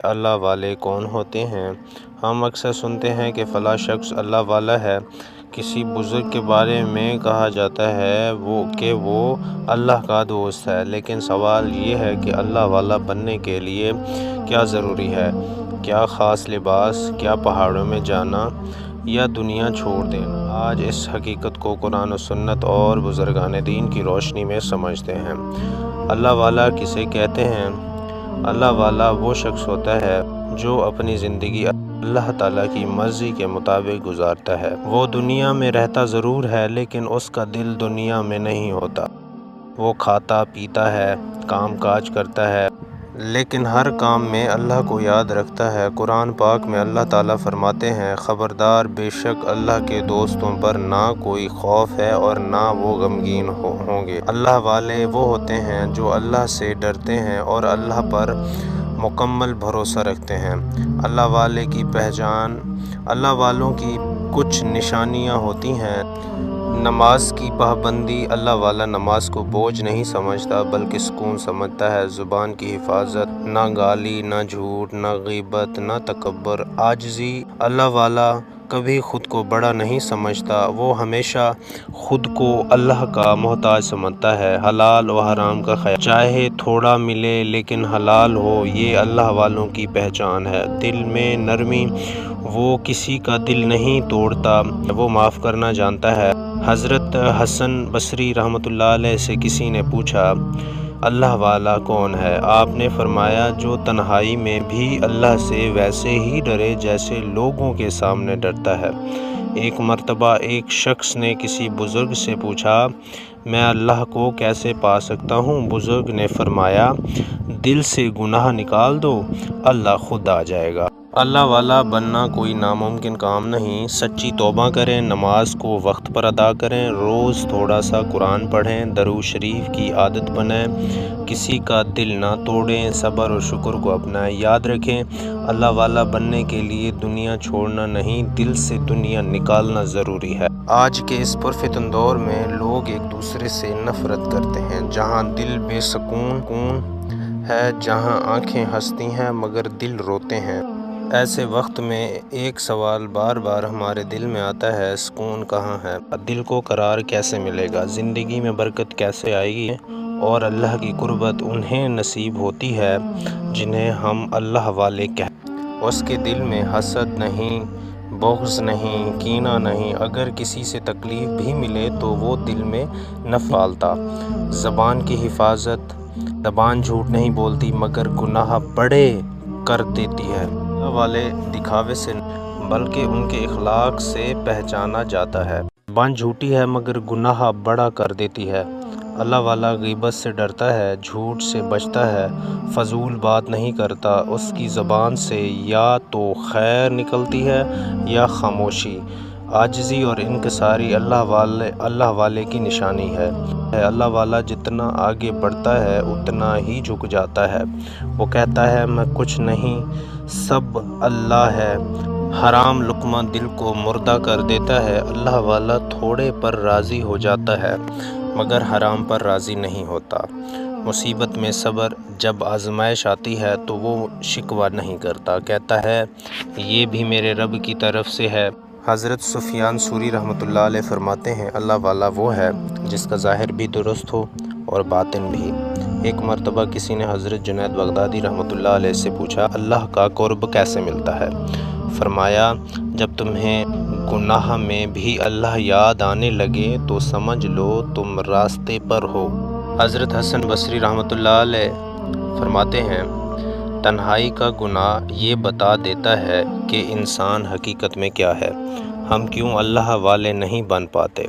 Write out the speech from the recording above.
اللہ والے کون ہوتے ہیں؟ ہم اکثر سنتے ہیں کہ فلاں شخص اللہ والا ہے۔ کسی بزرگ کے بارے میں کہا جاتا ہے کہ وہ اللہ کا دوست ہے، لیکن سوال یہ ہے کہ اللہ والا بننے کے لیے کیا ضروری ہے؟ کیا خاص لباس، کیا پہاڑوں میں جانا یا دنیا چھوڑ دینا؟ آج اس حقیقت کو قرآن و سنت اور بزرگان دین کی روشنی میں سمجھتے ہیں۔ اللہ والا کسے کہتے ہیں؟ اللہ والا وہ شخص ہوتا ہے جو اپنی زندگی اللہ تعالیٰ کی مرضی کے مطابق گزارتا ہے۔ وہ دنیا میں رہتا ضرور ہے، لیکن اس کا دل دنیا میں نہیں ہوتا۔ وہ کھاتا پیتا ہے، کام کاج کرتا ہے، لیکن ہر کام میں اللہ کو یاد رکھتا ہے۔ قرآن پاک میں اللہ تعالیٰ فرماتے ہیں، خبردار، بے شک اللہ کے دوستوں پر نہ کوئی خوف ہے اور نہ وہ غمگین ہوں گے۔ اللہ والے وہ ہوتے ہیں جو اللہ سے ڈرتے ہیں اور اللہ پر مکمل بھروسہ رکھتے ہیں۔ اللہ والے کی پہچان۔ اللہ والوں کی کچھ نشانیاں ہوتی ہیں۔ نماز کی پابندی۔ اللہ والا نماز کو بوجھ نہیں سمجھتا بلکہ سکون سمجھتا ہے۔ زبان کی حفاظت، نہ گالی، نہ جھوٹ، نہ غیبت، نہ تکبر، عاجزی۔ اللہ والا کبھی خود کو بڑا نہیں سمجھتا، وہ ہمیشہ خود کو اللہ کا محتاج سمجھتا ہے۔ حلال و حرام کا خیال، چاہے تھوڑا ملے لیکن حلال ہو، یہ اللہ والوں کی پہچان ہے۔ دل میں نرمی۔ وہ کسی کا دل نہیں توڑتا، وہ معاف کرنا جانتا ہے۔ حضرت حسن بصری رحمۃ اللہ علیہ سے کسی نے پوچھا، اللہ والا کون ہے؟ آپ نے فرمایا، جو تنہائی میں بھی اللہ سے ویسے ہی ڈرے جیسے لوگوں کے سامنے ڈرتا ہے۔ ایک مرتبہ ایک شخص نے کسی بزرگ سے پوچھا، میں اللہ کو کیسے پا سکتا ہوں؟ بزرگ نے فرمایا، دل سے گناہ نکال دو، اللہ خود آ جائے گا۔ اللہ والا بننا کوئی ناممکن کام نہیں۔ سچی توبہ کریں، نماز کو وقت پر ادا کریں، روز تھوڑا سا قرآن پڑھیں، درود شریف کی عادت بنائیں، کسی کا دل نہ توڑیں، صبر و شکر کو اپنائیں۔ یاد رکھیں، اللہ والا بننے کے لیے دنیا چھوڑنا نہیں، دل سے دنیا نکالنا ضروری ہے۔ آج کے اس پرفتن دور میں لوگ ایک دوسرے سے نفرت کرتے ہیں۔ جہاں دل بے سکون ہے، جہاں آنکھیں ہنستی ہیں مگر دل روتے ہیں، ایسے وقت میں ایک سوال بار بار ہمارے دل میں آتا ہے، سکون کہاں ہے؟ دل کو قرار کیسے ملے گا؟ زندگی میں برکت کیسے آئے گی؟ اور اللہ کی قربت انہیں نصیب ہوتی ہے جنہیں ہم اللہ والے کہتے ہیں۔ اس کے دل میں حسد نہیں، بغض نہیں، کینہ نہیں۔ اگر کسی سے تکلیف بھی ملے تو وہ دل میں نہ پالتا۔ زبان کی حفاظت۔ زبان جھوٹ نہیں بولتی مگر گناہ بڑے کر دیتی ہے۔ اللہ والے دکھاوے سے بلکہ ان کے اخلاق سے پہچانا جاتا ہے۔ زبان جھوٹی ہے مگر گناہ بڑا کر دیتی ہے۔ اللہ والا غیبت سے ڈرتا ہے، جھوٹ سے بچتا ہے، فضول بات نہیں کرتا۔ اس کی زبان سے یا تو خیر نکلتی ہے یا خاموشی۔ عاجزی اور انکساری اللہ والے کی نشانی ہے۔ اللہ والا جتنا آگے بڑھتا ہے اتنا ہی جھک جاتا ہے۔ وہ کہتا ہے، میں کچھ نہیں، سب اللہ ہے۔ حرام لقمہ دل کو مردہ کر دیتا ہے۔ اللہ والا تھوڑے پر راضی ہو جاتا ہے مگر حرام پر راضی نہیں ہوتا۔ مصیبت میں صبر۔ جب آزمائش آتی ہے تو وہ شکوہ نہیں کرتا، کہتا ہے، یہ بھی میرے رب کی طرف سے ہے۔ حضرت سفیان ثوری رحمۃ اللہ علیہ فرماتے ہیں، اللہ والا وہ ہے جس کا ظاہر بھی درست ہو اور باطن بھی۔ ایک مرتبہ کسی نے حضرت جنید بغدادی رحمۃ اللہ علیہ سے پوچھا، اللہ کا قرب کیسے ملتا ہے؟ فرمایا، جب تمہیں گناہ میں بھی اللہ یاد آنے لگے تو سمجھ لو تم راستے پر ہو۔ حضرت حسن بصری رحمۃ اللہ علیہ فرماتے ہیں، تنہائی کا گناہ یہ بتا دیتا ہے کہ انسان حقیقت میں کیا ہے۔ ہم کیوں اللہ والے نہیں بن پاتے؟